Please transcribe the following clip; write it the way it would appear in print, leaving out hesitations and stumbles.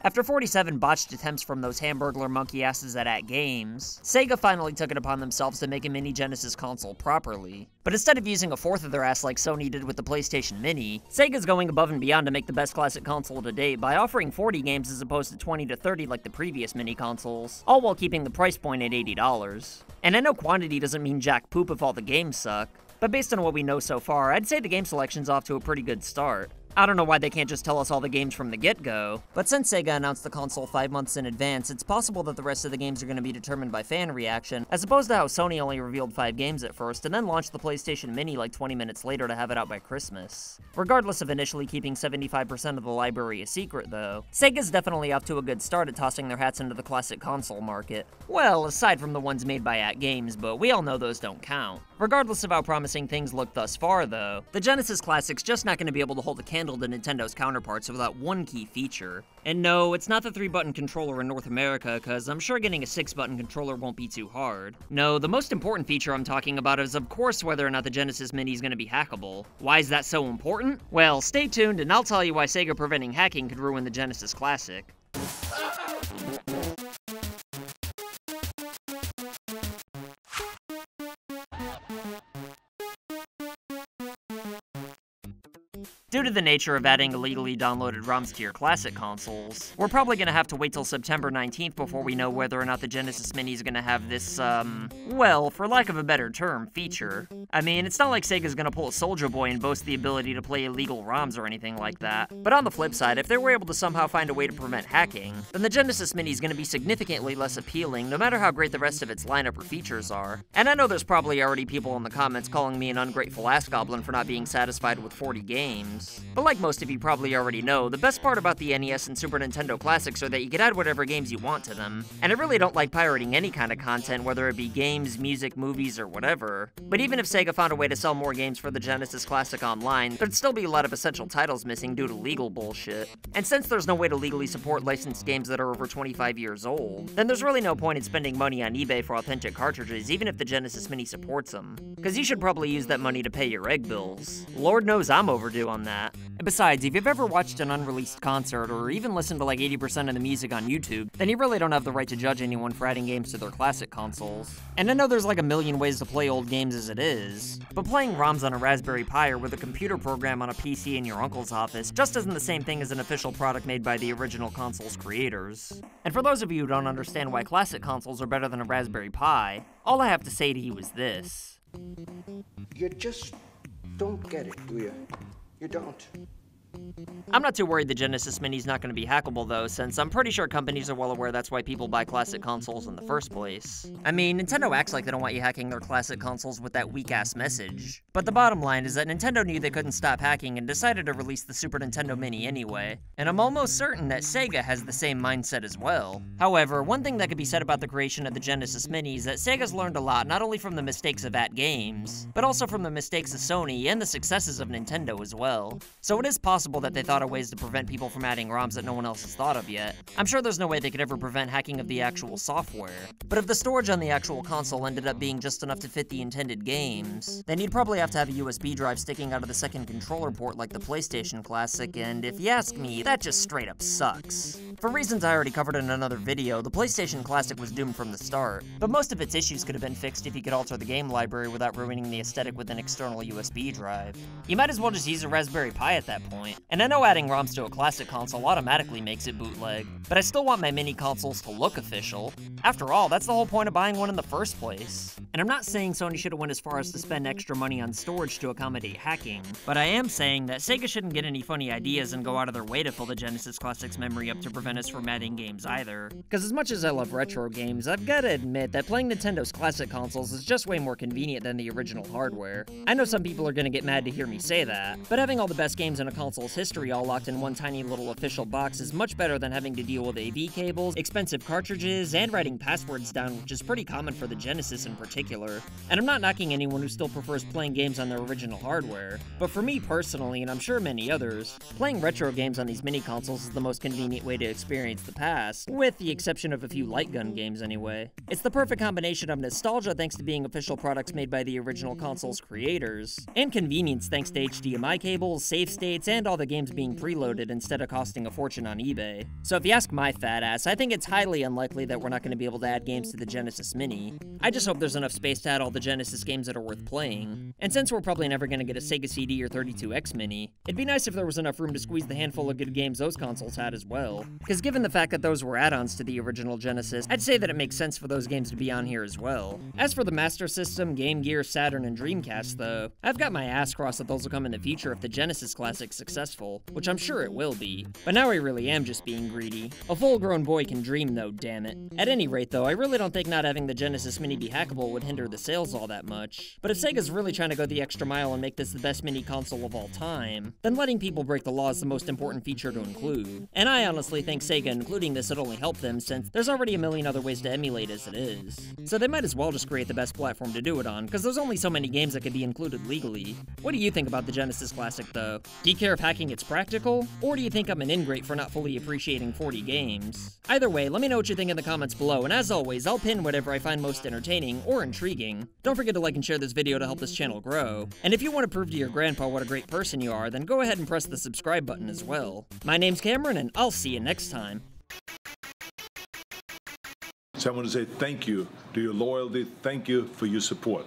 After 47 botched attempts from those Hamburglar monkey asses at Games, Sega finally took it upon themselves to make a mini Genesis console properly. But instead of using a fourth of their ass like Sony did with the PlayStation Mini, Sega's going above and beyond to make the best classic console to date by offering 40 games as opposed to 20 to 30 like the previous mini consoles, all while keeping the price point at $80. And I know quantity doesn't mean jack poop if all the games suck, but based on what we know so far, I'd say the game selection's off to a pretty good start. I don't know why they can't just tell us all the games from the get-go, but since Sega announced the console 5 months in advance, it's possible that the rest of the games are going to be determined by fan reaction, as opposed to how Sony only revealed 5 games at first, and then launched the PlayStation Mini like 20 minutes later to have it out by Christmas. Regardless of initially keeping 75% of the library a secret, though, Sega's definitely off to a good start at tossing their hats into the classic console market. Well, aside from the ones made by Games, but we all know those don't count. Regardless of how promising things look thus far, though, the Genesis Classic's just not going to be able to hold a candle to Nintendo's counterparts without one key feature. And no, it's not the 3-button controller in North America, cause I'm sure getting a 6-button controller won't be too hard. No, the most important feature I'm talking about is of course whether or not the Genesis Mini is going to be hackable. Why is that so important? Well, stay tuned and I'll tell you why Sega preventing hacking could ruin the Genesis Classic. Due to the nature of adding illegally downloaded ROMs to your classic consoles, we're probably gonna have to wait till September 19th before we know whether or not the Genesis Mini is gonna have this, well, for lack of a better term, feature. I mean, it's not like Sega's gonna pull a Soulja Boy and boast the ability to play illegal ROMs or anything like that. But on the flip side, if they were able to somehow find a way to prevent hacking, then the Genesis Mini is gonna be significantly less appealing, no matter how great the rest of its lineup or features are. And I know there's probably already people in the comments calling me an ungrateful ass goblin for not being satisfied with 40 games. But like most of you probably already know, the best part about the NES and Super Nintendo Classics are that you can add whatever games you want to them. And I really don't like pirating any kind of content, whether it be games, music, movies, or whatever. But even if Sega found a way to sell more games for the Genesis Classic online, there'd still be a lot of essential titles missing due to legal bullshit. And since there's no way to legally support licensed games that are over 25 years old, then there's really no point in spending money on eBay for authentic cartridges, even if the Genesis Mini supports them. Cause you should probably use that money to pay your egg bills. Lord knows I'm overdue on that. And besides, if you've ever watched an unreleased concert, or even listened to like 80% of the music on YouTube, then you really don't have the right to judge anyone for adding games to their classic consoles. And I know there's like a million ways to play old games as it is, but playing ROMs on a Raspberry Pi or with a computer program on a PC in your uncle's office just isn't the same thing as an official product made by the original console's creators. And for those of you who don't understand why classic consoles are better than a Raspberry Pi, all I have to say to you is this. You just don't get it, do you? You don't. I'm not too worried the Genesis Mini's not going to be hackable though, since I'm pretty sure companies are well aware that's why people buy classic consoles in the first place. I mean, Nintendo acts like they don't want you hacking their classic consoles with that weak-ass message. But the bottom line is that Nintendo knew they couldn't stop hacking and decided to release the Super Nintendo Mini anyway. And I'm almost certain that Sega has the same mindset as well. However, one thing that could be said about the creation of the Genesis Mini is that Sega's learned a lot not only from the mistakes of Games, but also from the mistakes of Sony and the successes of Nintendo as well. So it is possible that they thought of ways to prevent people from adding ROMs that no one else has thought of yet. I'm sure there's no way they could ever prevent hacking of the actual software. But if the storage on the actual console ended up being just enough to fit the intended games, then you'd probably have to have a USB drive sticking out of the second controller port like the PlayStation Classic, and if you ask me, that just straight up sucks. For reasons I already covered in another video, the PlayStation Classic was doomed from the start, but most of its issues could have been fixed if you could alter the game library without ruining the aesthetic with an external USB drive. You might as well just use a Raspberry Pi at that point. And I know adding ROMs to a classic console automatically makes it bootleg, but I still want my mini consoles to look official. After all, that's the whole point of buying one in the first place. And I'm not saying Sony should have went as far as to spend extra money on storage to accommodate hacking, but I am saying that Sega shouldn't get any funny ideas and go out of their way to fill the Genesis Classic's memory up to prevent us from adding games either. Cause as much as I love retro games, I've gotta admit that playing Nintendo's classic consoles is just way more convenient than the original hardware. I know some people are gonna get mad to hear me say that, but having all the best games in a console's history all locked in one tiny little official box is much better than having to deal with AV cables, expensive cartridges, and writing passwords down, which is pretty common for the Genesis in particular. particular. And I'm not knocking anyone who still prefers playing games on their original hardware, but for me personally, and I'm sure many others, playing retro games on these mini consoles is the most convenient way to experience the past, with the exception of a few light gun games anyway. It's the perfect combination of nostalgia thanks to being official products made by the original console's creators, and convenience thanks to HDMI cables, save states, and all the games being preloaded instead of costing a fortune on eBay. So if you ask my fat ass, I think it's highly unlikely that we're not going to be able to add games to the Genesis Mini. I just hope there's enough space to add all the Genesis games that are worth playing. And since we're probably never going to get a Sega CD or 32X Mini, it'd be nice if there was enough room to squeeze the handful of good games those consoles had as well. Because given the fact that those were add-ons to the original Genesis, I'd say that it makes sense for those games to be on here as well. As for the Master System, Game Gear, Saturn, and Dreamcast though, I've got my ass crossed that those will come in the future if the Genesis Classic's successful, which I'm sure it will be. But now I really am just being greedy. A full-grown boy can dream though, damn it. At any rate though, I really don't think not having the Genesis Mini be hackable would hinder the sales all that much. But if Sega's really trying to go the extra mile and make this the best mini console of all time, then letting people break the law is the most important feature to include. And I honestly think Sega including this would only help them since there's already a million other ways to emulate as it is. So they might as well just create the best platform to do it on, because there's only so many games that could be included legally. What do you think about the Genesis Classic though? Do you care if hacking it's practical? Or do you think I'm an ingrate for not fully appreciating 40 games? Either way, let me know what you think in the comments below, and as always, I'll pin whatever I find most entertaining or intriguing. Don't forget to like and share this video to help this channel grow. And if you want to prove to your grandpa what a great person you are, then go ahead and press the subscribe button as well. My name's Cameron, and I'll see you next time. So I want to say thank you to your loyalty, thank you for your support.